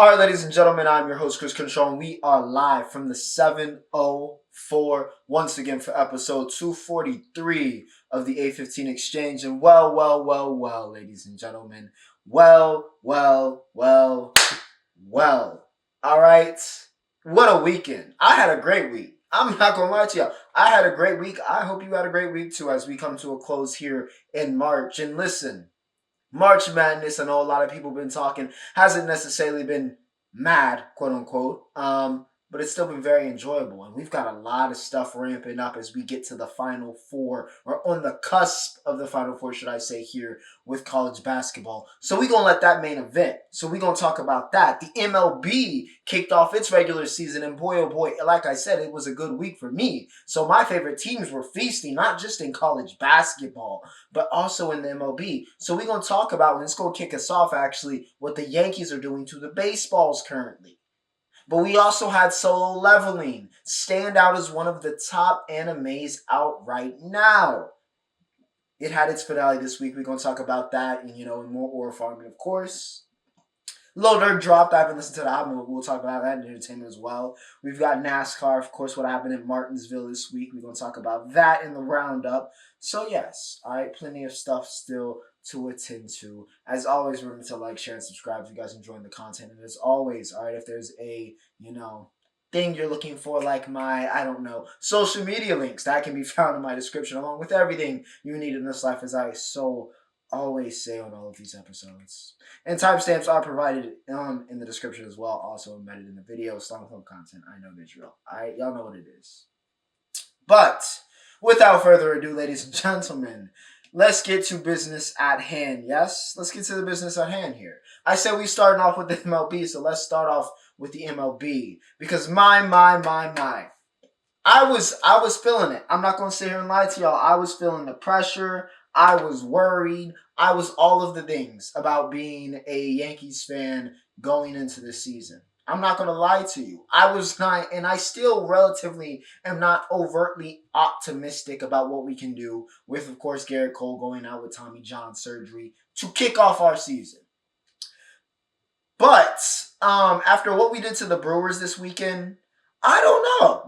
All right, ladies and gentlemen, I'm your host, Chris Control, and we are live from the 704 once again for episode 243 of the A15 Exchange. And well, ladies and gentlemen. Well. All right. What a weekend. I had a great week. I'm not going to lie to you. I had a great week. I hope you had a great week too as we come to a close here in March. And listen, March Madness, I know a lot of people have been talking, hasn't necessarily been mad, quote unquote, but it's still been very enjoyable. And we've got a lot of stuff ramping up as we get to the Final Four, or on the cusp of the Final Four, should I say, here with college basketball. So we're going to let that main event. So we're going to talk about that. The MLB kicked off its regular season, and boy, oh boy, like I said, it was a good week for me. So my favorite teams were feasting, not just in college basketball, but also in the MLB. So we're going to talk about, and let's go kick us off actually, what the Yankees are doing to the baseballs currently. But we also had Solo Leveling stand out as one of the top animes out right now. It had its finale this week. We're going to talk about that and, in more Aura Farming, of course. Lil Durk dropped. I haven't listened to the album. We'll talk about that in entertainment as well. We've got NASCAR, of course, what happened in Martinsville this week. We're going to talk about that in the Roundup. So, yes, all right, plenty of stuff still to attend to. As always, remember to like, share, and subscribe if you guys enjoying the content. And as always, all right, if there's a, thing you're looking for, like my, social media links, that can be found in my description, along with everything you need in this life, as I always say on all of these episodes. And timestamps are provided in the description as well, also embedded in the video. Song film content, I know the drill. Alright, y'all know what it is. But without further ado, ladies and gentlemen, let's get to business at hand. Yes, let's get to the business at hand here. I said we starting off with the MLB, so let's start off with the MLB, because my. I was feeling it. I'm not gonna sit here and lie to y'all. I was feeling the pressure. I was worried. I was all of the things about being a Yankees fan going into this season. I'm not going to lie to you. I was not, and I still relatively am not overtly optimistic about what we can do with, of course, Garrett Cole going out with Tommy John surgery to kick off our season. But after what we did to the Brewers this weekend, I don't know.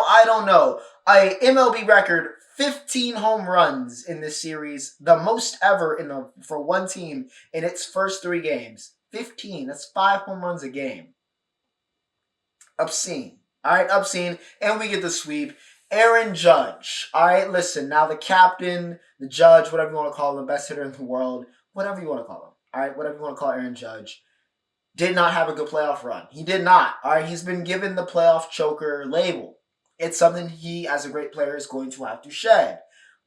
I don't know. A MLB record 15 home runs in this series, the most ever for one team in its first 3 games. 15, that's 5 home runs a game. Obscene. All right, obscene. And we get the sweep. Aaron Judge. All right, listen. Now the captain, the judge, whatever you want to call him, best hitter in the world, whatever you want to call him. All right, whatever you want to call Aaron Judge, did not have a good playoff run. He did not. All right, he's been given the playoff choker label. It's something he, as a great player, is going to have to shed.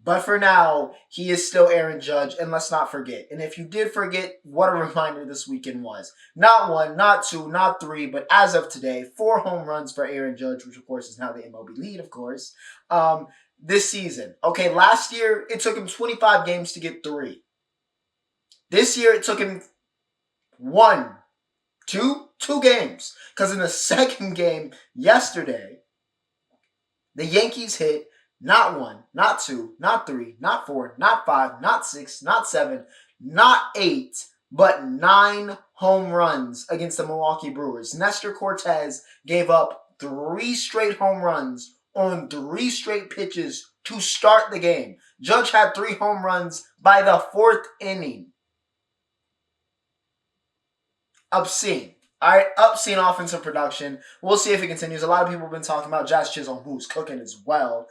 But for now, he is still Aaron Judge, and let's not forget. And if you did forget, what a reminder this weekend was. Not 1, not 2, not 3, but as of today, 4 home runs for Aaron Judge, which of course is now the MLB lead, of course, this season. Okay, last year, it took him 25 games to get 3. This year, it took him 2 games. Because in the second game yesterday, the Yankees hit not 1, not 2, not 3, not 4, not 5, not 6, not 7, not 8, but 9 home runs against the Milwaukee Brewers. Nestor Cortez gave up 3 straight home runs on 3 straight pitches to start the game. Judge had 3 home runs by the 4th inning. Obscene. All right, obscene offensive production. We'll see if it continues. A lot of people have been talking about Jazz Chisholm, who's cooking as well.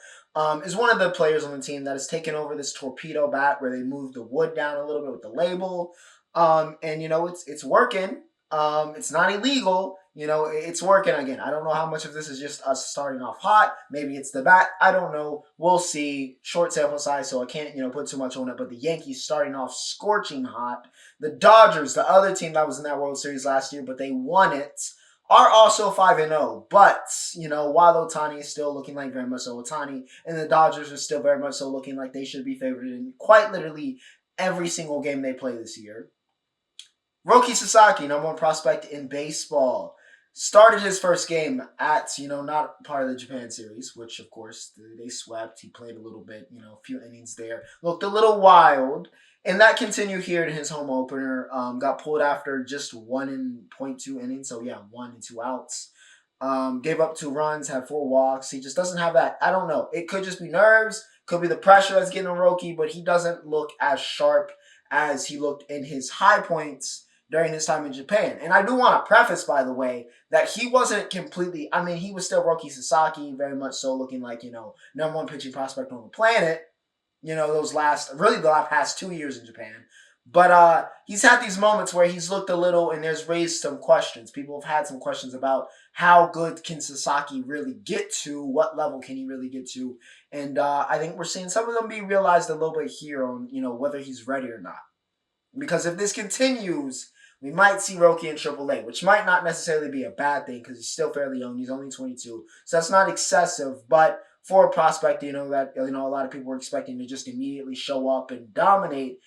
Is one of the players on the team that has taken over this torpedo bat where they move the wood down a little bit with the label. And it's working. It's not illegal. It's working again. I don't know how much of this is just us starting off hot. Maybe it's the bat. I don't know. We'll see. Short sample size, so I can't, put too much on it. But the Yankees starting off scorching hot. The Dodgers, the other team that was in that World Series last year, but they won it, are also 5-0. But, while Ohtani is still looking like very much so Ohtani, and the Dodgers are still very much so looking like they should be favored in quite literally every single game they play this year. Roki Sasaki, number 1 prospect in baseball, started his first game at, not part of the Japan series, which, of course, they swept. He played a little bit, a few innings there. Looked a little wild. And that continued here in his home opener. Got pulled after just 1.2 innings. So yeah, 1 and 2 outs. Gave up 2 runs, had 4 walks. He just doesn't have that. I don't know. It could just be nerves. Could be the pressure that's getting on Roki, but he doesn't look as sharp as he looked in his high points during his time in Japan. And I do want to preface, by the way, that he wasn't completely. I mean, he was still Roki Sasaki, very much so, looking like number one pitching prospect on the planet. Those really the last past 2 years in Japan. But he's had these moments where he's looked a little and there's raised some questions. People have had some questions about how good can Sasaki really get to, what level can he really get to, and I think we're seeing some of them be realized a little bit here on whether he's ready or not. Because if this continues, we might see Roki in AAA, which might not necessarily be a bad thing because he's still fairly young. He's only 22, so that's not excessive. But for a prospect, that a lot of people were expecting to just immediately show up and dominate,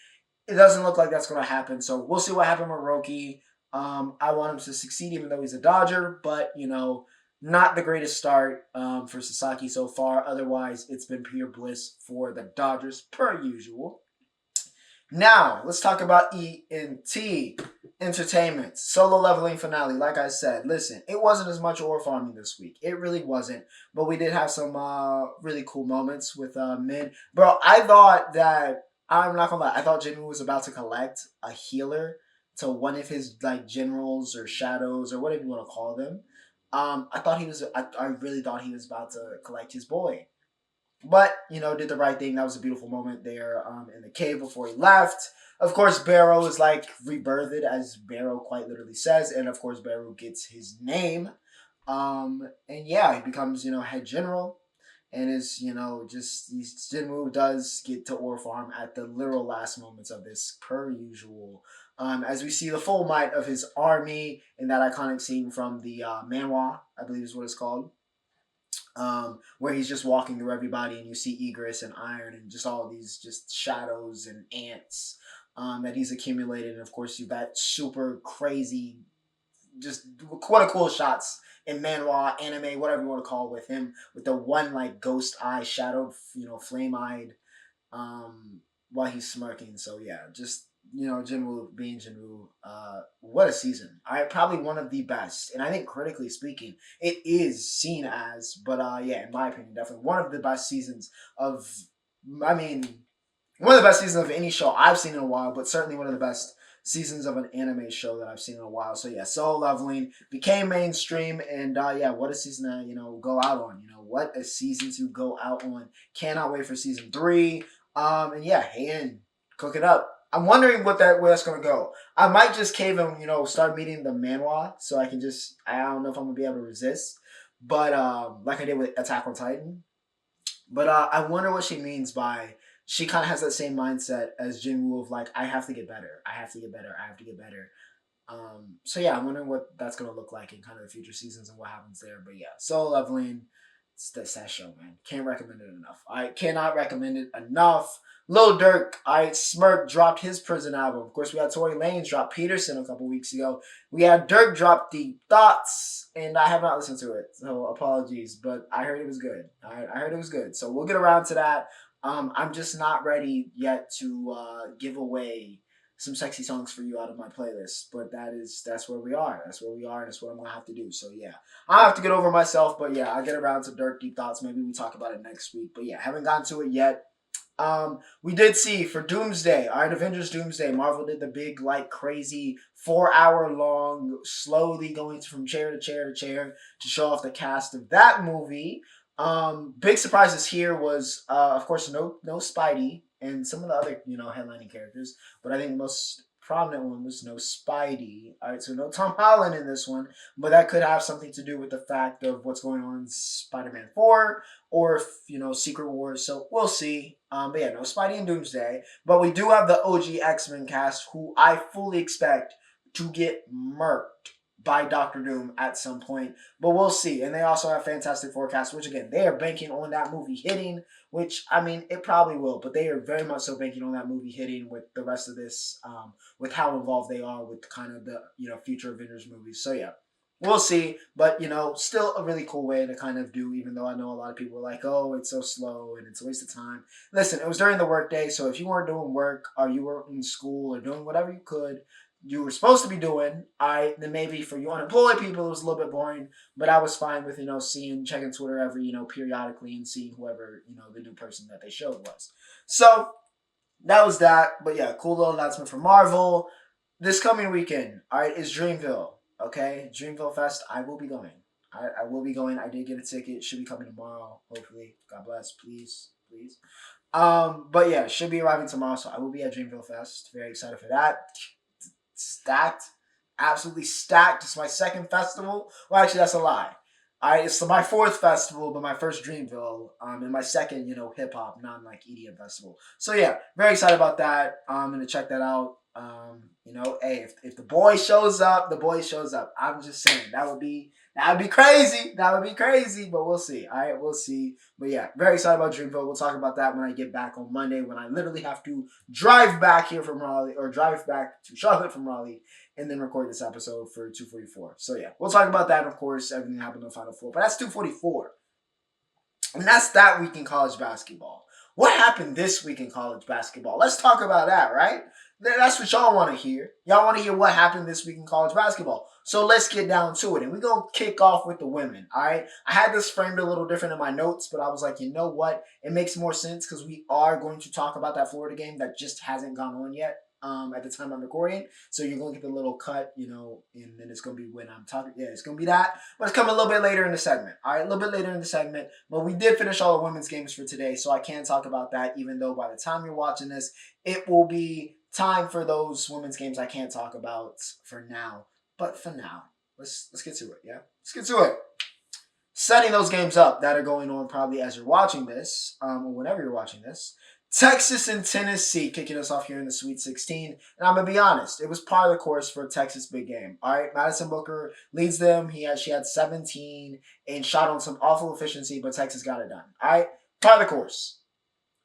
it doesn't look like that's going to happen. So we'll see what happens with Roki. I want him to succeed, even though he's a Dodger, but not the greatest start for Sasaki so far. Otherwise, it's been pure bliss for the Dodgers per usual. Now, let's talk about E&T Entertainment Solo Leveling Finale. Like I said, listen, it wasn't as much ore farming this week. It really wasn't. But we did have some really cool moments with Min. Bro, I thought that, I'm not gonna lie, I thought Jinwoo was about to collect a healer to one of his generals or shadows or whatever you want to call them. I really thought he was about to collect his boy. But, did the right thing. That was a beautiful moment there in the cave before he left. Of course, Barrow is rebirthed, as Barrow quite literally says. And of course, Barrow gets his name. And yeah, he becomes, head general. And is, just Jinwoo does get to Ore Farm at the literal last moments of this, per usual. As we see the full might of his army in that iconic scene from the manhwa, I believe is what it's called. Where he's just walking through everybody, and you see Egress and Iron and just all these just shadows and ants that he's accumulated. And of course, you've got super crazy, just what a cool shots in manhwa, anime, whatever you want to call it, with him with the one ghost eye, shadowed, flame eyed, while he's smirking. So yeah, just Jinwoo being Jinwoo, what a season! All right, probably one of the best, and I think critically speaking, it is seen as. But yeah, in my opinion, definitely one of the best seasons of. I mean, one of the best seasons of any show I've seen in a while, but certainly one of the best seasons of an anime show that I've seen in a while. So yeah, Solo Leveling became mainstream, and yeah, what a season to go out on. What a season to go out on. Cannot wait for season 3. And yeah, Heian, cook it up. I'm wondering where that's gonna go. I might just cave and start meeting the manhwa, so I can just, I don't know if I'm gonna be able to resist, but like I did with Attack on Titan. But I wonder what she means by, she kind of has that same mindset as Jinwoo of I have to get better, I have to get better, I have to get better. So yeah, I'm wondering what that's gonna look like in kind of the future seasons and what happens there. But yeah, Solo Leveling, it's that show, man. Can't recommend it enough. I cannot recommend it enough. Lil Durk, Smirk dropped his Prison album. Of course, we had Tory Lanez drop Peterson a couple weeks ago. We had Durk drop Deep Thoughts, and I have not listened to it, so apologies. But I heard it was good. I heard it was good. So we'll get around to that. I'm just not ready yet to give away some sexy songs for you out of my playlist, but that's where we are. That's where we are, and that's what I'm gonna have to do. So yeah, I have to get over myself, but yeah, I'll get around to Dirk Deep Thoughts. Maybe we talk about it next week. But yeah, haven't gotten to it yet. We did see for Doomsday, all right, Avengers Doomsday, Marvel did the big, crazy 4 hour long, slowly going from chair to chair to chair to show off the cast of that movie. Big surprises here was, of course, no Spidey and some of the other, headlining characters, but I think the most prominent one was no Spidey. All right, so no Tom Holland in this one, but that could have something to do with the fact of what's going on in Spider-Man 4 or if, Secret Wars. So we'll see. But yeah, no Spidey and Doomsday. But we do have the OG X-Men cast, who I fully expect to get murked by Doctor Doom at some point. But we'll see. And they also have Fantastic Forecast, which again, they are banking on that movie hitting, which, I mean, it probably will, but they are very much so banking on that movie hitting with the rest of this, with how involved they are with kind of the, future Avengers movies. So yeah. We'll see, but still a really cool way to kind of do. Even though I know a lot of people are like, "Oh, it's so slow and it's a waste of time." Listen, it was during the workday, so if you weren't doing work or you were in school or doing whatever you were supposed to be doing, then maybe for you unemployed people it was a little bit boring. But I was fine with checking Twitter every periodically and seeing whoever the new person that they showed was. So that was that. But yeah, cool little announcement from Marvel. This coming weekend, all right, is Dreamville. Okay, Dreamville Fest. I will be going. I will be going. I did get a ticket. Should be coming tomorrow. Hopefully, God bless. Please, please. But yeah, should be arriving tomorrow. So I will be at Dreamville Fest. Very excited for that. Stacked, absolutely stacked. It's my second festival. Well, actually, that's a lie. It's my fourth festival, but my first Dreamville, and my second, hip hop, non like EDM festival. So yeah, very excited about that. I'm gonna check that out. Hey, if the boy shows up, the boy shows up. I'm just saying that would be crazy. That would be crazy, but we'll see. All right, we'll see. But yeah, very excited about Dreamville. We'll talk about that when I get back on Monday, when I literally have to drive back here from Raleigh or drive back to Charlotte from Raleigh and then record this episode for 244. So yeah, we'll talk about that. And of course, everything that happened in the Final Four. But that's 244. And that's that week in college basketball. What happened this week in college basketball? Let's talk about that, right? That's what y'all want to hear. Y'all want to hear what happened this week in college basketball. So let's get down to it. And we're going to kick off with the women, all right? I had this framed a little different in my notes, but I was like, you know what? It makes more sense because we are going to talk about that Florida game that just hasn't gone on yet. At the time I'm recording. So you're going to get the little cut, and then it's going to be when I'm talking. Yeah, it's going to be that. But it's coming a little bit later in the segment. All right, a little bit later in the segment. But we did finish all the women's games for today. So I can talk about that, even though by the time you're watching this, it will be time for those women's games I can't talk about for now. But for now, let's get to it, yeah? Let's get to it. Setting those games up that are going on probably as you're watching this, or whenever you're watching this. Texas and Tennessee kicking us off here in the Sweet 16. And I'm going to be honest, it was par of the course for a Texas big game. All right, Madison Booker leads them. She had 17 and shot on some awful efficiency, but Texas got it done. All right, par of the course.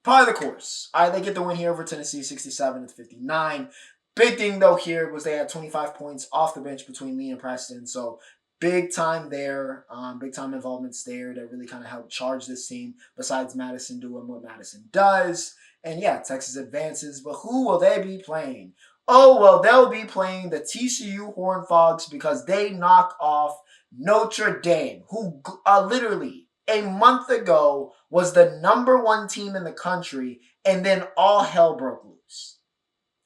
Par of the course. All right, they get the win here over Tennessee, 67-59. Big thing, though, here was they had 25 points off the bench between Lee and Preston. So big time there, big time involvements there that really kind of helped charge this team, besides Madison doing what Madison does. And yeah, Texas advances, but who will they be playing? Oh, well, they'll be playing the TCU Horned Frogs because they knock off Notre Dame, who literally a month ago was the number one team in the country, and then all hell broke loose.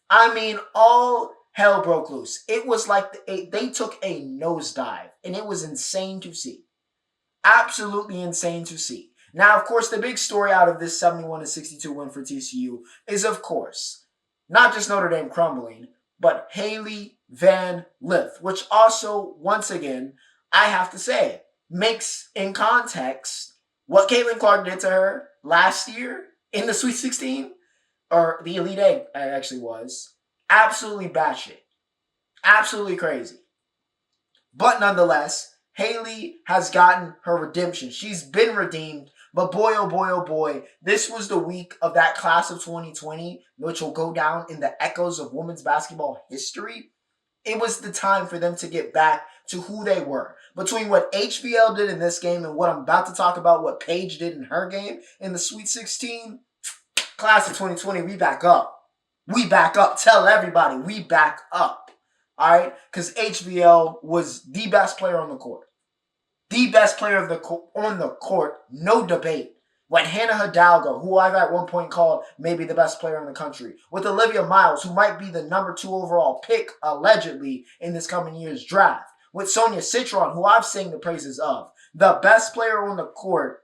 I mean, all hell broke loose. It was like they took a nosedive, and it was insane to see. Absolutely insane to see. Now, of course, the big story out of this 71-62 win for TCU is, of course, not just Notre Dame crumbling, but Haley Van Lith, which also, once again, I have to say, makes in context what Caitlin Clark did to her last year in the Sweet 16, or the Elite Eight, actually was. Absolutely batshit. Absolutely crazy. But nonetheless, Haley has gotten her redemption. She's been redeemed. But boy, oh boy, oh boy, this was the week of that class of 2020, which will go down in the echoes of women's basketball history. It was the time for them to get back to who they were. Between what HBL did in this game and what I'm about to talk about, what Paige did in her game in the Sweet 16, class of 2020, we back up. We back up. Tell everybody, we back up. All right? Because HBL was the best player on the court. The best player on the court, no debate. When Hannah Hidalgo, who I've at one point called maybe the best player in the country, with Olivia Miles, who might be the number 2 overall pick, allegedly, in this coming year's draft, with Sonia Citron, who I've sing the praises of. The best player on the court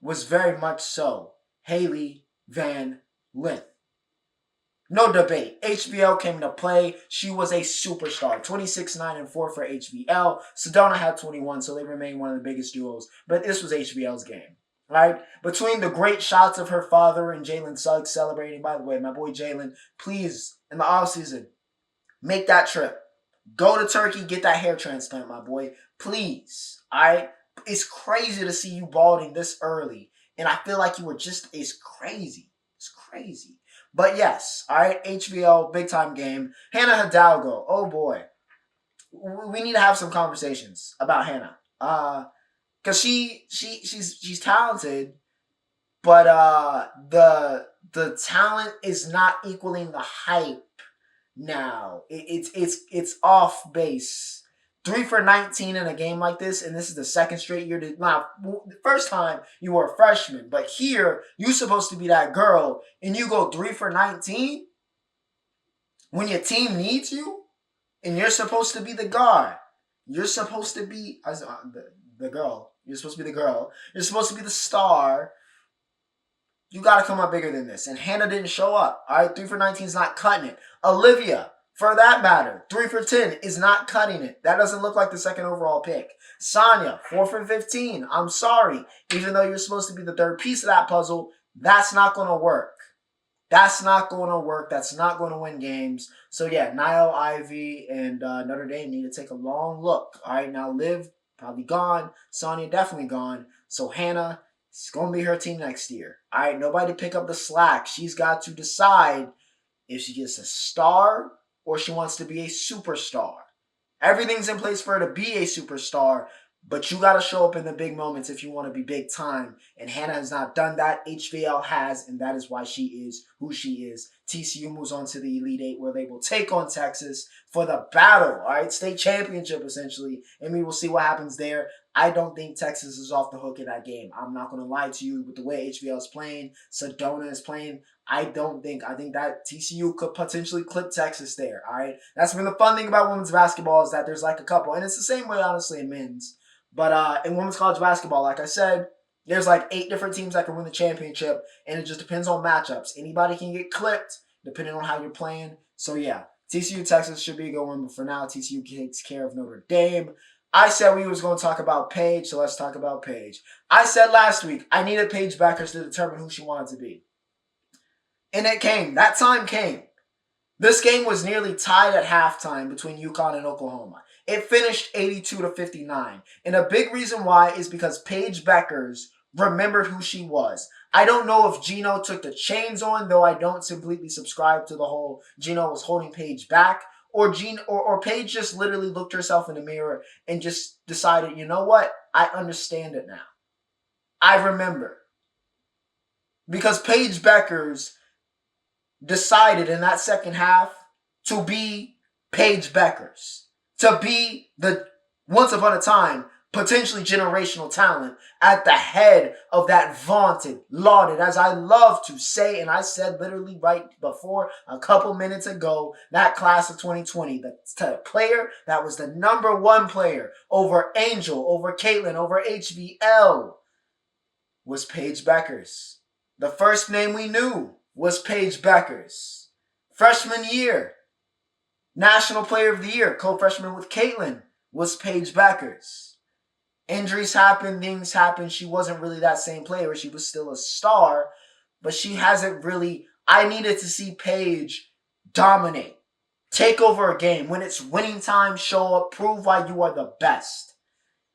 was very much so Haley Van Lith. No debate. HBL came into play. She was a superstar. 26, 9, and 4 for HBL. Sedona had 21, so they remain one of the biggest duos. But this was HBL's game, right? Between the great shots of her father and Jalen Suggs celebrating, by the way, my boy Jalen, please, in the offseason, make that trip. Go to Turkey, get that hair transplant, my boy. Please, all right? It's crazy to see you balding this early, and I feel like you were it's crazy. It's crazy. But yes, all right, HBL, big time game. Hannah Hidalgo, oh boy. we need to have some conversations about Hannah. Because she's talented, but the talent is not equaling the hype now. It's off base. 3 for 19 in a game like this, and this is the second straight year. Now, the first time you were a freshman, but here you're supposed to be that girl, and you go 3 for 19 when your team needs you, and you're supposed to be the guard. You're supposed to be the girl. You're supposed to be the girl. You're supposed to be the star. You got to come up bigger than this. And Hannah didn't show up. All right, 3 for 19 is not cutting it. Olivia, for that matter, 3 for 10 is not cutting it. That doesn't look like the second overall pick. Sonia, 4 for 15. I'm sorry. Even though you're supposed to be the third piece of that puzzle, that's not going to work. That's not going to work. That's not going to win games. So, yeah, Niall, Ivy, and Notre Dame need to take a long look. All right, now Liv, probably gone. Sonia, definitely gone. So, Hannah, it's going to be her team next year. All right, nobody pick up the slack. She's got to decide if she gets a star or she wants to be a superstar. Everything's in place for her to be a superstar, but you got to show up in the big moments if you want to be big time. And Hannah has not done that. HVL has, and that is why she is who she is. TCU moves on to the Elite Eight, where they will take on Texas for the battle, all right? State championship, essentially. And we will see what happens there. I don't think Texas is off the hook in that game. I'm not going to lie to you. With the way HVL is playing, Sedona is playing, I think that TCU could potentially clip Texas there, all right? That's been the fun thing about women's basketball, is that there's like a couple. And it's the same way, honestly, in men's. But in women's college basketball, like I said, there's like 8 different teams that can win the championship, and it just depends on matchups. Anybody can get clipped depending on how you're playing. So, yeah, TCU Texas should be a good one, but for now, TCU takes care of Notre Dame. I said we was going to talk about Paige, so let's talk about Paige. I said last week I needed Paige Beckers to determine who she wanted to be. And it came. That time came. This game was nearly tied at halftime between UConn and Oklahoma. It finished 82-59. And a big reason why is because Paige Beckers remembered who she was. I don't know if Gino took the chains on, though I don't completely subscribe to the whole Gino was holding Paige back. Or Paige just literally looked herself in the mirror and just decided, you know what? I understand it now. I remember. Because Paige Beckers decided in that second half to be Paige Beckers, to be the once upon a time potentially generational talent at the head of that vaunted, lauded, as I love to say, and I said literally right before a couple minutes ago, that class of 2020, the player that was the number 1 player over Angel, over Caitlin, over HVL was Paige Beckers. The first name we knew was Paige Beckers. Freshman year, National Player of the Year, co-freshman with Caitlin, was Paige Beckers. Injuries happened, things happened. She wasn't really that same player. She was still a star, but she hasn't really. I needed to see Paige dominate, take over a game. When it's winning time, show up, prove why you are the best.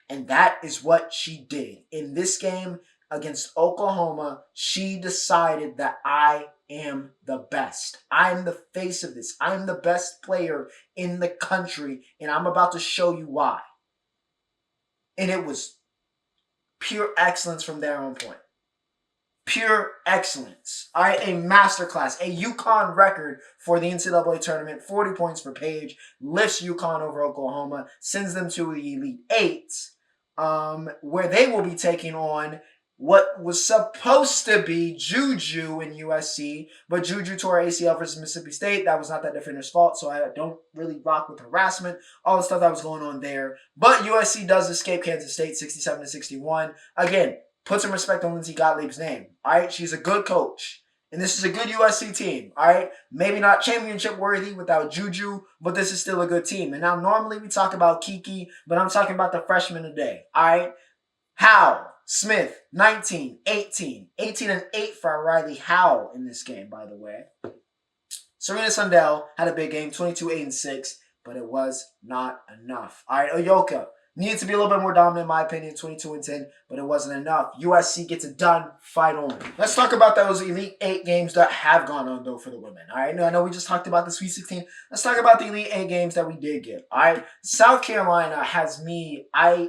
And that is what she did. In this game against Oklahoma, she decided that I am the best. I'm the face of this. I'm the best player in the country, and I'm about to show you why. And it was pure excellence from there on point. Pure excellence. All right, a masterclass, a UConn record for the NCAA tournament. 40 points for Paige, lifts UConn over Oklahoma, sends them to the Elite Eight, where they will be taking on what was supposed to be Juju in USC, but Juju tore ACL versus Mississippi State. That was not that defender's fault, so I don't really rock with harassment, all the stuff that was going on there. But USC does escape Kansas State 67-61. Again, put some respect on Lindsey Gottlieb's name. All right, she's a good coach. And this is a good USC team, all right? Maybe not championship worthy without Juju, but this is still a good team. And now normally we talk about Kiki, but I'm talking about the freshman today, all right? Howell Smith, 19, 18. 18 and 8 for Riley Howell in this game, by the way. Serena Sundell had a big game, 22, 8 and 6, but it was not enough. All right, Oyoka, Needed to be a little bit more dominant, in my opinion, 22-10, but it wasn't enough. USC gets it done, fight on. Let's talk about those Elite 8 games that have gone on, though, for the women. All right, I know we just talked about the Sweet 16. Let's talk about the Elite 8 games that we did get. All right, South Carolina has me. I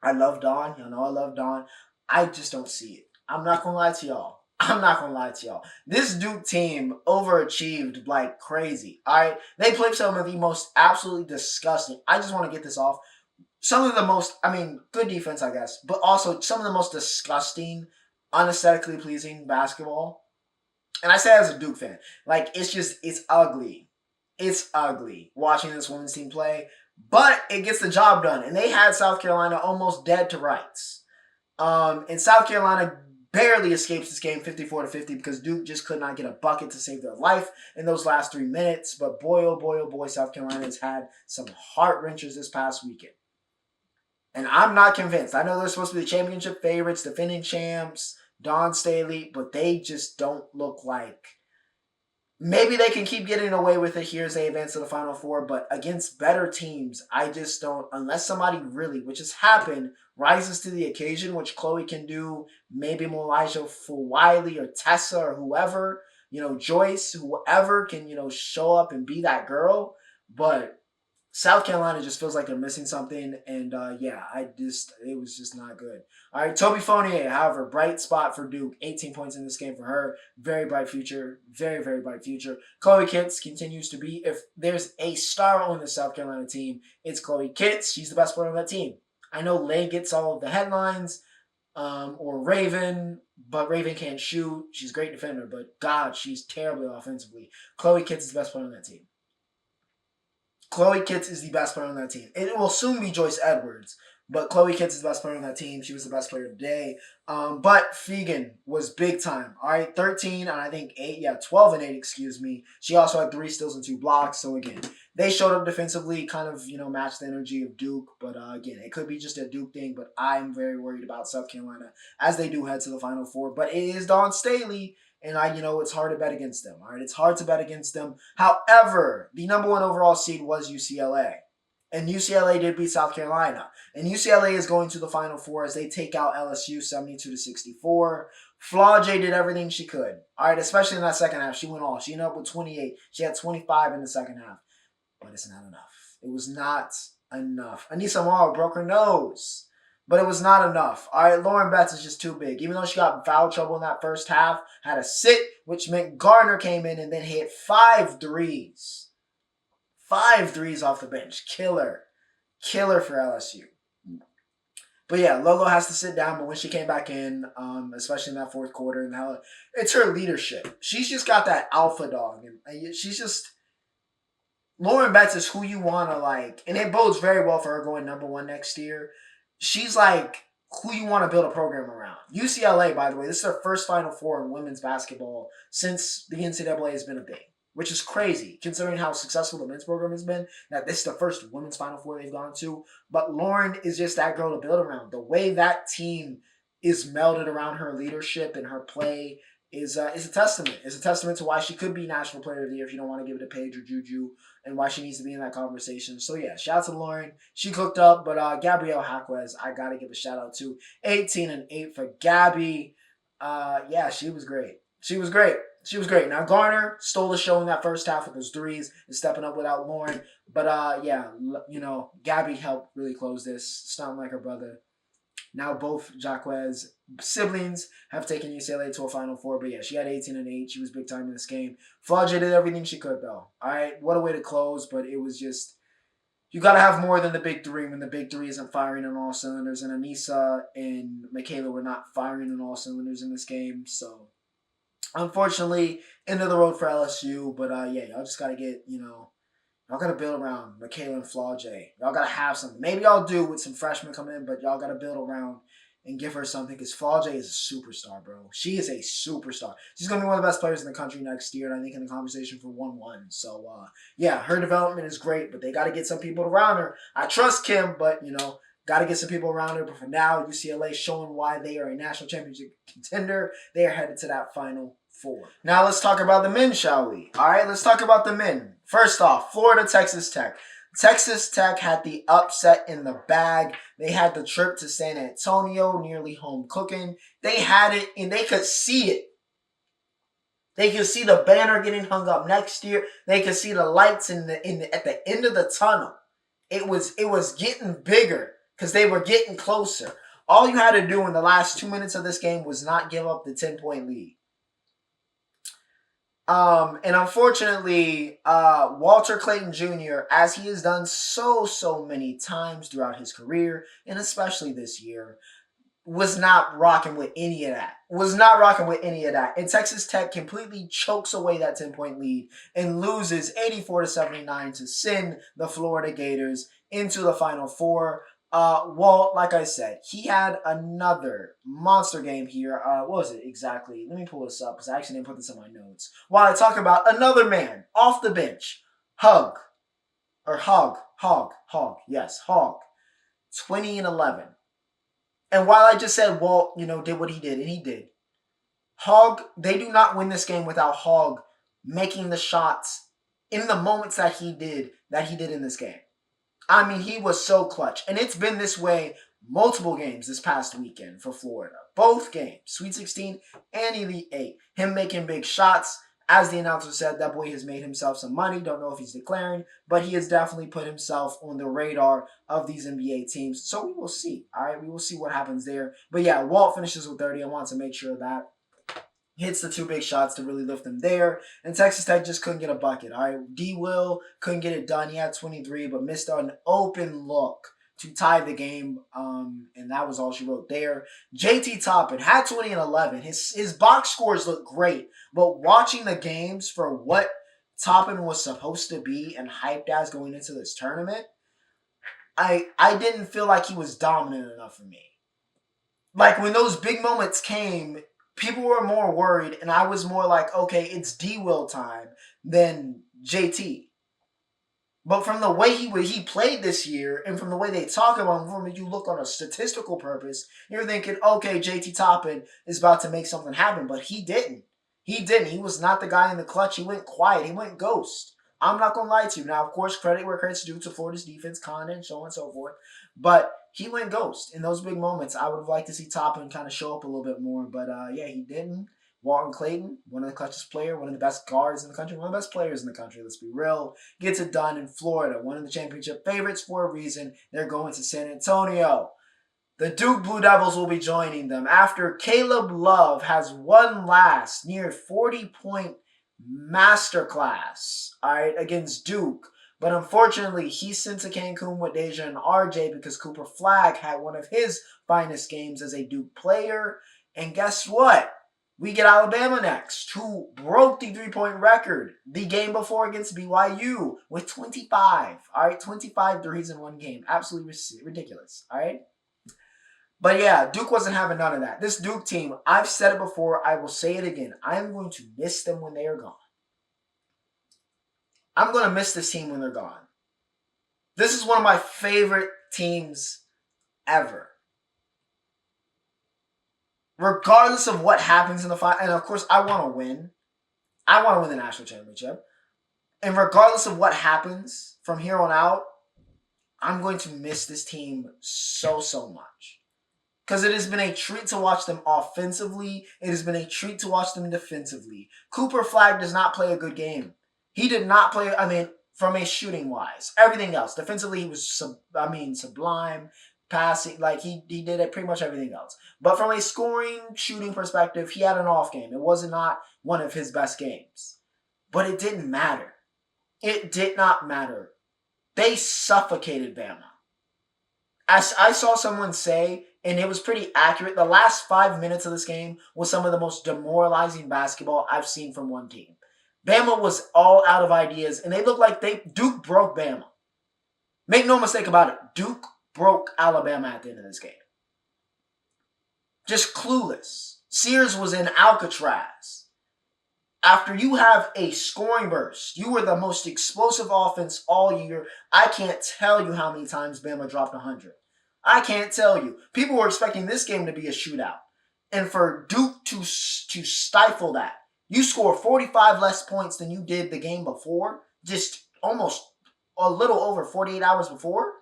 love Dawn. You know I love Dawn. I just don't see it. I'm not gonna lie to y'all. I'm not gonna lie to y'all. This Duke team overachieved like crazy. All right, they played some of the most absolutely disgusting. I just want to get this off. Some of the most, I mean, good defense, I guess, but also some of the most disgusting, unesthetically pleasing basketball. And I say as a Duke fan, like it's ugly. It's ugly watching this women's team play, but it gets the job done. And they had South Carolina almost dead to rights. And South Carolina barely escapes this game 54-50 because Duke just could not get a bucket to save their life in those last 3 minutes. But boy, oh boy, oh boy, South Carolina has had some heart wrenchers this past weekend. And I'm not convinced. I know they're supposed to be the championship favorites, defending champs, Dawn Staley, but they just don't look like. Maybe they can keep getting away with it here as they advance to the Final Four, but against better teams, I just don't, unless somebody really, which has happened, rises to the occasion, which Chloe can do, maybe Elijah for Wiley or Tessa or whoever, Joyce, whoever can, show up and be that girl. But South Carolina just feels like they're missing something, and it was just not good. All right, Toby Fournier, however, bright spot for Duke, 18 points in this game for her, very bright future, very, very bright future. Chloe Kitts continues to be, if there's a star on the South Carolina team, it's Chloe Kitts. She's the best player on that team. I know Lay gets all of the headlines, or Raven, but Raven can't shoot. She's a great defender, but God, she's terribly offensively. Chloe Kitts is the best player on that team. Chloe Kitts is the best player on that team. It will soon be Joyce Edwards, but Chloe Kitts is the best player on that team. She was the best player today. But Fegan was big time. All right, 13 and I think 12 and 8, excuse me. She also had 3 steals and 2 blocks. So again, they showed up defensively, kind of, matched the energy of Duke. But again, it could be just a Duke thing, but I'm very worried about South Carolina as they do head to the Final Four. But it is Dawn Staley. And it's hard to bet against them. All right, it's hard to bet against them. However, the number 1 overall seed was UCLA, and UCLA did beat South Carolina. And UCLA is going to the Final Four as they take out LSU 72-64. Flau'jae did everything she could. All right, especially in that second half, she went all. She ended up with 28. She had 25 in the second half, but it's not enough. It was not enough. Anissa Morrow broke her nose. But it was not enough. All right, Lauren Betts is just too big. Even though she got in foul trouble in that first half, had a sit, which meant Garner came in and then hit 5 threes. 5 threes off the bench. Killer. Killer for LSU. But yeah, Lolo has to sit down, but when she came back in, especially in that fourth quarter, it's her leadership. She's just got that alpha dog. And she's just... Lauren Betts is who you want to like. And it bodes very well for her going number 1 next year. She's like who you want to build a program around. UCLA, by the way, this is their first Final Four in women's basketball since the NCAA has been a thing, which is crazy considering how successful the men's program has been, that this is the first women's Final Four they've gone to. But Lauren is just that girl to build around. The way that team is melded around her leadership and her play is a testament. It's a testament to why she could be National Player of the Year if you don't want to give it to Paige or Juju, and why she needs to be in that conversation. So yeah, shout out to Lauren. She cooked up, but Gabrielle Jaquez, I gotta give a shout out to 18 and 8 for Gabby. She was great. She was great. Now Garner stole the show in that first half with those threes and stepping up without Lauren. But Gabby helped really close this, stunting like her brother. Now both Jaquez siblings have taken UCLA to a Final Four. But yeah, she had 18 and 8. She was big time in this game. Flau'jae did everything she could, though. All right, what a way to close. But it was just, you got to have more than the big three when the big three isn't firing on all cylinders. And Anissa and Michaela were not firing on all cylinders in this game. So, unfortunately, end of the road for LSU. But y'all just got to get, y'all got to build around Michaela and Flau'jae. Y'all got to have something. Maybe y'all do with some freshmen coming in, but y'all got to build around and give her something because Flau'jae is a superstar, bro. She is a superstar. She's going to be one of the best players in the country next year, and I think in the conversation for 1-1. So, her development is great, but they got to get some people around her. I trust Kim, but, got to get some people around her. But for now, UCLA showing why they are a national championship contender. They are headed to that Final Four. Now let's talk about the men, shall we? All right, let's talk about the men. First off, Florida, Texas Tech. Texas Tech had the upset in the bag. They had the trip to San Antonio, nearly home cooking. They had it, and they could see it. They could see the banner getting hung up next year. They could see the lights at the end of the tunnel. It was getting bigger because they were getting closer. All you had to do in the last 2 minutes of this game was not give up the 10-point lead. And unfortunately, Walter Clayton Jr., as he has done so many times throughout his career, and especially this year, was not rocking with any of that. And Texas Tech completely chokes away that 10-point lead and loses 84-79 to send the Florida Gators into the Final Four. Walt, like I said, he had another monster game here. What was it exactly? Let me pull this up because I actually didn't put this in my notes. While I talk about another man off the bench, Hog. Yes, Hog. 20-11. And while I just said Walt, did what he did, and he did. Hog, they do not win this game without Hog making the shots in the moments that he did in this game. I mean, he was so clutch. And it's been this way multiple games this past weekend for Florida. Both games, Sweet 16 and Elite 8. Him making big shots. As the announcer said, that boy has made himself some money. Don't know if he's declaring, but he has definitely put himself on the radar of these NBA teams. So we will see. All right, we will see what happens there. But yeah, Walt finishes with 30. I want to make sure that hits the two big shots to really lift them there. And Texas Tech just couldn't get a bucket. All right, D. Will couldn't get it done. He had 23, but missed an open look to tie the game, and that was all she wrote there. JT Toppin had 20 and 11. His box scores look great, but watching the games for what Toppin was supposed to be and hyped as going into this tournament, I didn't feel like he was dominant enough for me. Like when those big moments came, people were more worried, and I was more like, okay, it's D. Will time than JT. But from the way he played this year, and from the way they talk about him, from you look on a statistical purpose, you're thinking, okay, JT Toppin is about to make something happen, but he didn't. He was not the guy in the clutch. He went quiet. He went ghost. I'm not going to lie to you. Now, of course, credit where credit's due to Florida's defense, Condon, so on and so forth. But he went ghost. In those big moments, I would have liked to see Toppin kind of show up a little bit more. But, yeah, he didn't. Walton Clayton, one of the clutchest players, one of the best guards in the country, one of the best players in the country, let's be real, gets it done in Florida. One of the championship favorites for a reason. They're going to San Antonio. The Duke Blue Devils will be joining them after Caleb Love has one last near 40-point masterclass, all right, against Duke. But unfortunately, he's sent to Cancun with Deja and RJ because Cooper Flagg had one of his finest games as a Duke player. And guess what? We get Alabama next, who broke the three-point record the game before against BYU with 25. All right, 25 threes in one game. Absolutely ridiculous. All right. But yeah, Duke wasn't having none of that. This Duke team, I've said it before, I will say it again. I am going to miss them when they are gone. I'm going to miss this team when they're gone. This is one of my favorite teams ever. Regardless of what happens in the final, and of course, I want to win. I want to win the national championship. And regardless of what happens from here on out, I'm going to miss this team so much. Because it has been a treat to watch them offensively. It has been a treat to watch them defensively. Cooper Flagg does not play a good game. He did not play, from a shooting wise. Everything else. Defensively, he was, sublime. Passing, like he did it pretty much everything else. But from a scoring, shooting perspective, he had an off game. It was not one of his best games. But it didn't matter. It did not matter. They suffocated Bama. As I saw someone say, and it was pretty accurate, the last 5 minutes of this game was some of the most demoralizing basketball I've seen from one team. Bama was all out of ideas, and they looked like Duke broke Bama. Make no mistake about it, Duke broke Alabama at the end of this game. Just clueless. Sears was in Alcatraz. After you have a scoring burst, you were the most explosive offense all year. I can't tell you how many times Bama dropped 100. I can't tell you. People were expecting this game to be a shootout. And for Duke to stifle that, you score 45 less points than you did the game before, just almost a little over 48 hours before,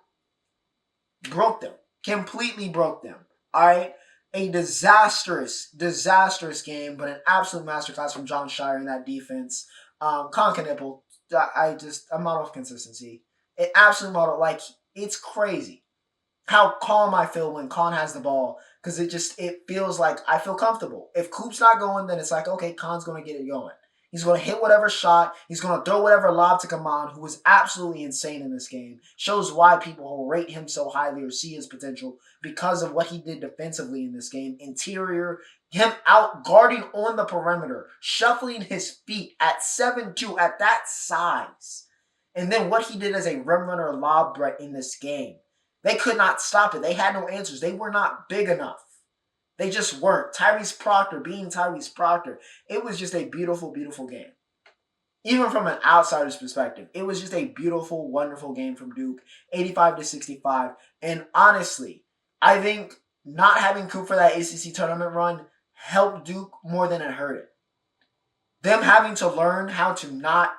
broke them. Completely broke them. All right. A disastrous game, but an absolute masterclass from John Shire in that defense. Conn Nipple, I'm out of consistency. It absolute model, like, it's crazy how calm I feel when Khan has the ball, because it feels like I feel comfortable. If Coop's not going, then it's like, okay, Khan's going to get it going. He's going to hit whatever shot. He's going to throw whatever lob to Kaman, who was absolutely insane in this game. Shows why people rate him so highly or see his potential because of what he did defensively in this game. Interior, him out guarding on the perimeter, shuffling his feet at 7'2", at that size. And then what he did as a rim runner lob threat in this game. They could not stop it. They had no answers. They were not big enough. They just weren't. Tyrese Proctor being Tyrese Proctor. It was just a beautiful, beautiful game. Even from an outsider's perspective, it was just a beautiful, wonderful game from Duke. 85-65. And honestly, I think not having Coop for that ACC tournament run helped Duke more than it hurt it. Them having to learn how to not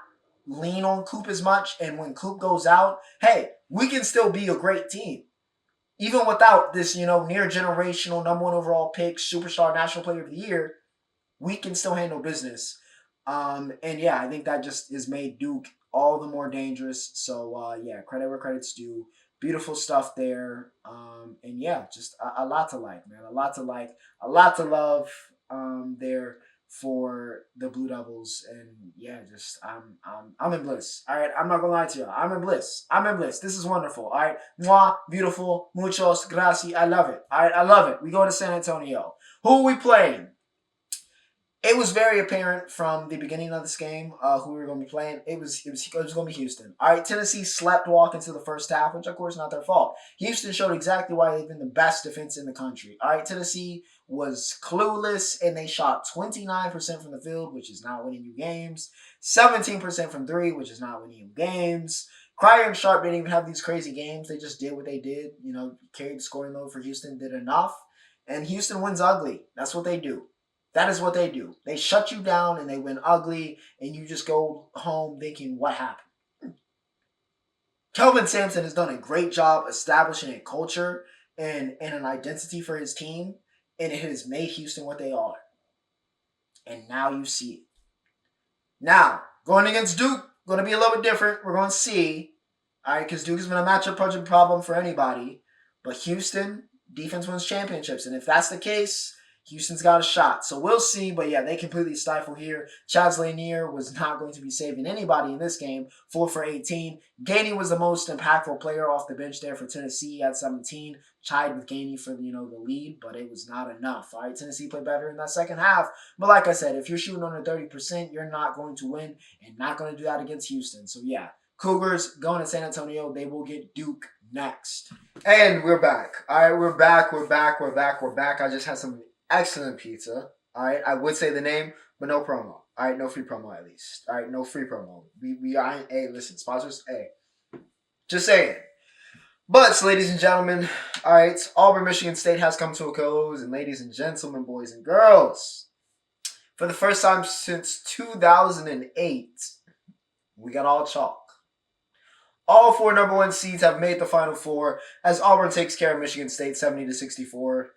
lean on Coop as much, and when Coop goes out, hey, we can still be a great team. Even without this, near generational number one overall pick, superstar national player of the year, we can still handle business. And yeah, I think that just has made Duke all the more dangerous. So yeah, credit where credit's due. Beautiful stuff there. And yeah, just a lot to like, man. A lot to like, a lot to love there for the Blue Devils. And yeah, just I'm in bliss. All right, I'm not gonna lie to you. I'm in bliss. I'm in bliss. This is wonderful. All right, moi, beautiful, muchos, gracias. I love it. All right, I love it. We go to San Antonio. Who are we playing? It was very apparent from the beginning of this game who we were going to be playing. It was going to be Houston. All right, Tennessee slept walk into the first half, which of course is not their fault. Houston showed exactly why they've been the best defense in the country. All right, Tennessee was clueless, and they shot 29% from the field, which is not winning you games. 17% from three, which is not winning you games. Cryer and Sharp didn't even have these crazy games. They just did what they did. Carried the scoring load for Houston, did enough. And Houston wins ugly. That's what they do. That is what they do. They shut you down and they win ugly, and you just go home thinking, what happened? Kelvin Sampson has done a great job establishing a culture and an identity for his team, and it has made Houston what they are. And now you see it. Now, going against Duke, going to be a little bit different. We're going to see, all right, because Duke has been a matchup punching problem for anybody, but Houston, defense wins championships, and if that's the case, Houston's got a shot. So we'll see. But yeah, they completely stifle here. Chaz Lanier was not going to be saving anybody in this game. 4 for 18. Gainey was the most impactful player off the bench there for Tennessee at 17. Tied with Gainey for the lead, but it was not enough. All right, Tennessee played better in that second half. But like I said, if you're shooting under 30%, you're not going to win and not going to do that against Houston. So yeah, Cougars going to San Antonio. They will get Duke next. And we're back. All right, we're back. I just had some excellent pizza. All right, I would say the name, but no promo. All right, no free promo at least. All right, no free promo. We are. Hey, listen, sponsors. Hey, just saying. But ladies and gentlemen, all right, Auburn, Michigan State has come to a close, and ladies and gentlemen, boys and girls, for the first time since 2008, we got all chalk. All 4 number 1 seeds have made the Final Four as Auburn takes care of Michigan State 70-64.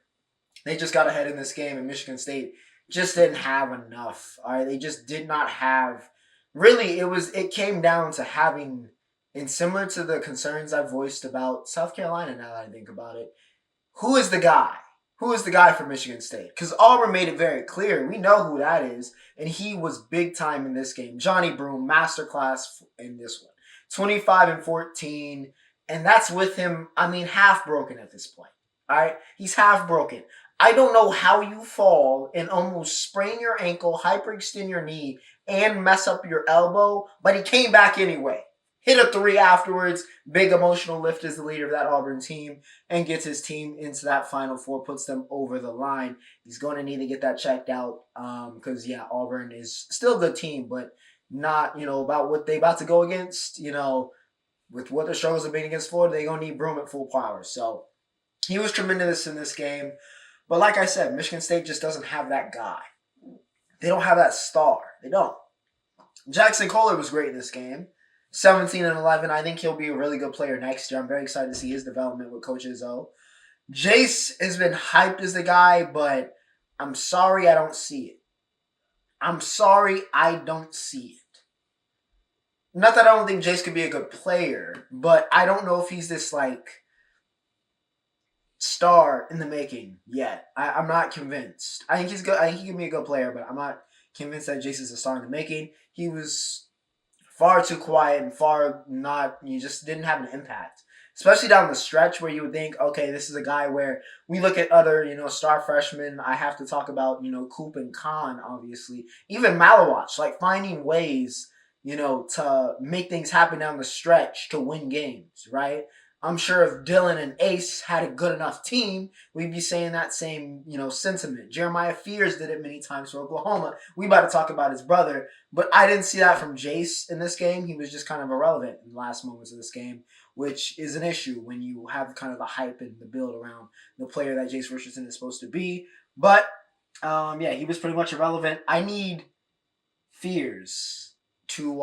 They just got ahead in this game, and Michigan State just didn't have enough. All right, they just did not have. Really, it came down to having, and similar to the concerns I voiced about South Carolina. Now that I think about it, who is the guy? Who is the guy for Michigan State? Because Auburn made it very clear. We know who that is, and he was big time in this game. Johnny Broome, masterclass in this one. 25-14, and that's with him, half broken at this point. All right, he's half broken. I don't know how you fall and almost sprain your ankle, hyperextend your knee, and mess up your elbow, but he came back anyway. Hit a 3 afterwards. Big emotional lift as the leader of that Auburn team and gets his team into that Final Four, puts them over the line. He's going to need to get that checked out because, yeah, Auburn is still a good team, but not, about what they about to go against, with what the struggles have been against Florida, they're going to need Broome at full power. So he was tremendous in this game. But like I said, Michigan State just doesn't have that guy. They don't have that star. They don't. Jackson Kohler was great in this game. 17 and 11. I think he'll be a really good player next year. I'm very excited to see his development with Coach Izzo. Jace has been hyped as the guy, but I'm sorry I don't see it. I'm sorry I don't see it. Not that I don't think Jace could be a good player, but I don't know if he's this like star in the making yet. I'm not convinced. I think he's good. I think he can be a good player, but I'm not convinced that Jace is a star in the making. He was far too quiet and far not. You just didn't have an impact, especially down the stretch where you would think, okay, this is a guy where we look at other star freshmen. I have to talk about Coop and Khan, obviously, even Malawach, like finding ways to make things happen down the stretch to win games, right? I'm sure if Dylan and Ace had a good enough team, we'd be saying that same, sentiment. Jeremiah Fears did it many times for Oklahoma. We about to talk about his brother, but I didn't see that from Jace in this game. He was just kind of irrelevant in the last moments of this game, which is an issue when you have kind of the hype and the build around the player that Jace Richardson is supposed to be. But yeah, he was pretty much irrelevant. I need Fears to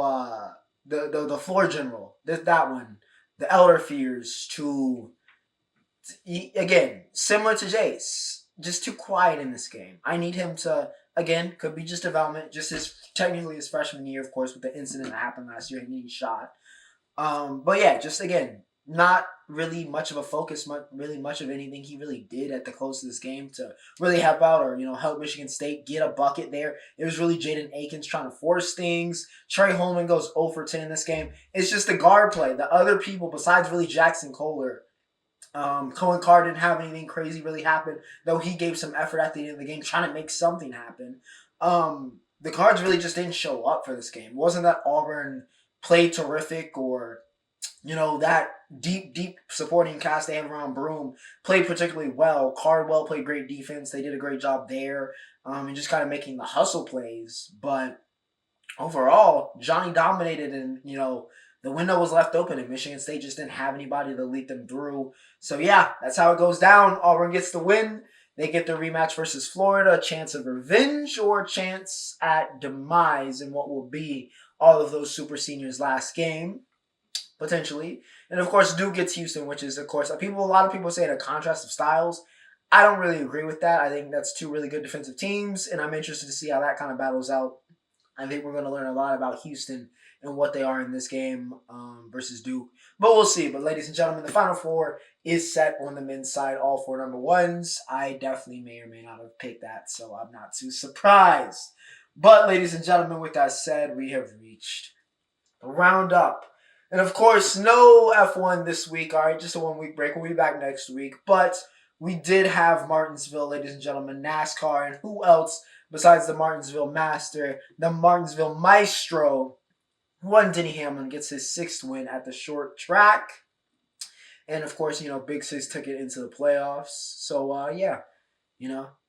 the floor general. That one, the Elder Fears to again similar to Jace, just too quiet in this game. I need him to again could be just development, just his technically his freshman year, of course, with the incident that happened last year and getting shot. But yeah, just again, not really much of a focus, really much of anything he really did at the close of this game to really help out or help Michigan State get a bucket there. It was really Jaden Akins trying to force things. Trey Holman goes 0 for 10 in this game. It's just the guard play. The other people besides really Jackson Kohler. Cohen Carr didn't have anything crazy really happen, though he gave some effort at the end of the game trying to make something happen. The Cards really just didn't show up for this game. It wasn't that Auburn played terrific or that deep supporting cast they have around Broome played particularly well. Cardwell played great defense. They did a great job there, and just kind of making the hustle plays. But overall, Johnny dominated, and the window was left open, and Michigan State just didn't have anybody to lead them through. So yeah, that's how it goes down. Auburn gets the win. They get the rematch versus Florida, a chance of revenge or a chance at demise in what will be all of those super seniors' last game, potentially. And of course, Duke gets Houston, which is, of course, a lot of people say a contrast of styles. I don't really agree with that. I think that's two really good defensive teams, and I'm interested to see how that kind of battles out. I think we're going to learn a lot about Houston and what they are in this game versus Duke. But we'll see. But ladies and gentlemen, the Final Four is set on the men's side. All four number ones. I definitely may or may not have picked that, so I'm not too surprised. But ladies and gentlemen, with that said, we have reached the Roundup. And of course, no F1 this week. All right, just a 1 week break. We'll be back next week. But we did have Martinsville, ladies and gentlemen, NASCAR. And who else besides the Martinsville Master, the Martinsville Maestro? One, Denny Hamlin gets his 6th win at the short track. And of course, Big Six took it into the playoffs. So, yeah,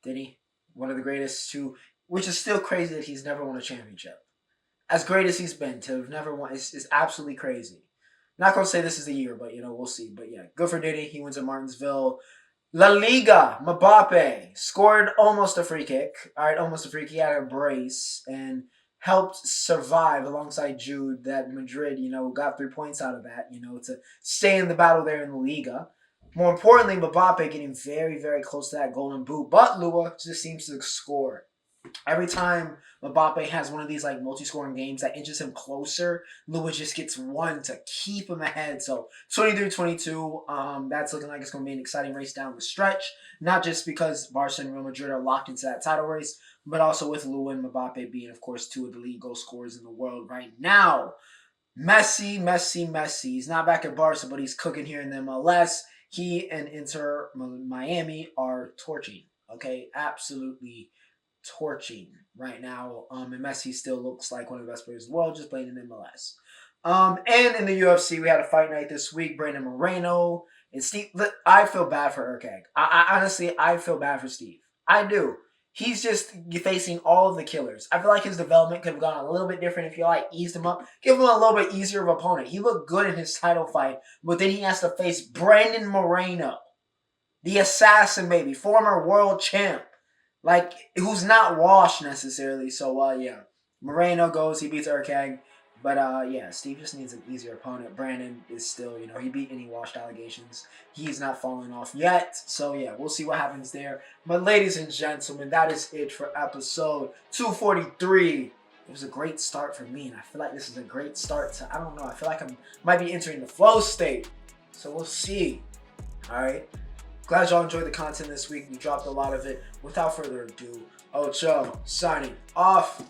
Denny, one of the greatest to, which is still crazy that he's never won a championship. As great as he's been, to have never won is absolutely crazy. Not going to say this is the year, but, we'll see. But, yeah, good for Denny. He wins at Martinsville. La Liga, Mbappe scored almost a free kick. All right, almost a free kick. He had a brace and helped survive alongside Jude that Madrid, got 3 points out of that, to stay in the battle there in the Liga. More importantly, Mbappe getting very, very close to that golden boot. But Lua just seems to score. Every time Mbappe has one of these multi-scoring games that inches him closer, Lewis just gets one to keep him ahead. So 23-22, that's looking like it's going to be an exciting race down the stretch. Not just because Barca and Real Madrid are locked into that title race, but also with Lua and Mbappe being, of course, 2 of the lead goal scorers in the world right now. Messi. He's not back at Barca, but he's cooking here in the MLS. He and Inter Miami are torching. Okay, absolutely torching right now. And Messi still looks like one of the best players in the world, just playing in MLS. And in the UFC, we had a fight night this week. Brandon Moreno and Steve. I feel bad for Urkag. I honestly feel bad for Steve. I do. He's just facing all of the killers. I feel like his development could have gone a little bit different if you eased him up, give him a little bit easier of opponent. He looked good in his title fight, but then he has to face Brandon Moreno, the assassin baby, former world champ. Who's not washed necessarily. So, yeah. Moreno goes, he beats Urkag. But yeah, Steve just needs an easier opponent. Brandon is still, he beat any washed allegations. He's not falling off yet. So yeah, we'll see what happens there. But ladies and gentlemen, that is it for episode 243. It was a great start for me, and I feel like this is a great start to, I don't know, I feel like I might be entering the flow state. So we'll see. All right. Glad y'all enjoyed the content this week. We dropped a lot of it. Without further ado, Ocho signing off.